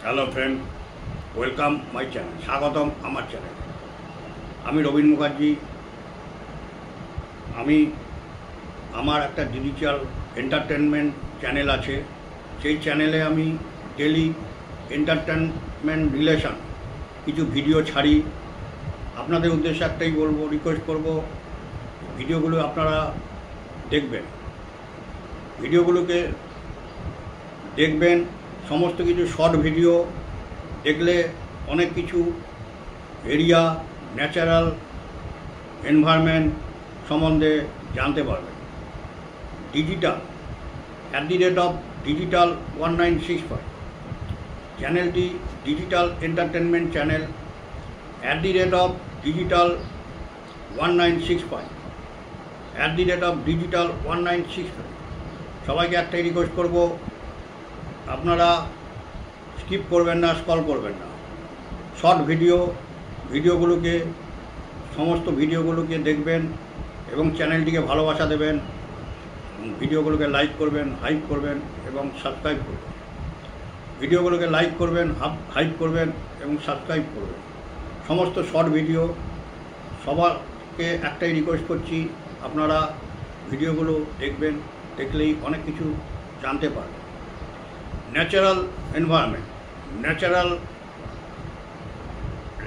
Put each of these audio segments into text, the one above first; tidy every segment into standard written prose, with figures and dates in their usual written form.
Hello friend, welcome my channel. স্বাগতম আমার চ্যানেলে। আমি রবীন মুখার্জি। আমি আমার একটা ডিজিটাল এন্টারটেনমেন্ট চ্যানেল আছে। সেই চ্যানেলে আমি ডেলি এন্টারটেনমেন্ট রিলেশন কিছু ভিডিও ছাড়ি। আপনাদের উদ্দেশ্যে একটাই বলবো, রিকোয়েস্ট করব, ভিডিওগুলো আপনারা দেখবেন। ভিডিওগুলোকে দেখবেন, সমস্ত কিছু শর্ট ভিডিও দেখলে অনেক কিছু এরিয়া, ন্যাচারাল এনভায়রনমেন্ট সম্বন্ধে জানতে পারবেন। ডিজিটাল @digital 1965 চ্যানেলটি digital entertainment channel @digital 1965 @digital 1965। সবাইকে একটাই রিকোয়েস্ট করব, আপনারা স্কিপ করবেন না, স্ক্রল করবেন না। শর্ট ভিডিওগুলোকে সমস্ত ভিডিওগুলোকে দেখবেন এবং চ্যানেলটিকে ভালোবাসা দেবেন। ভিডিওগুলোকে লাইক করবেন, হাইপ করবেন এবং সাবস্ক্রাইব করবেন। ভিডিওগুলোকে লাইক করবেন, হাইপ করবেন এবং সাবস্ক্রাইব করবেন। সমস্ত শর্ট ভিডিও সবাইকে একটাই রিকোয়েস্ট করছি, আপনারা ভিডিওগুলো দেখবেন। দেখলেই অনেক কিছু জানতে পারবেন। Natural environment, natural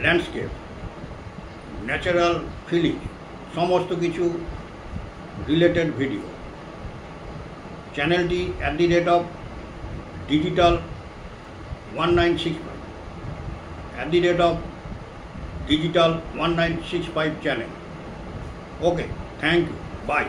landscape, natural feeling, সমস্ত কিছু রিলেটেড ভিডিও। চ্যানেলটি @digital 1965 @digital 1965 চ্যানেল। Okay, thank you, by.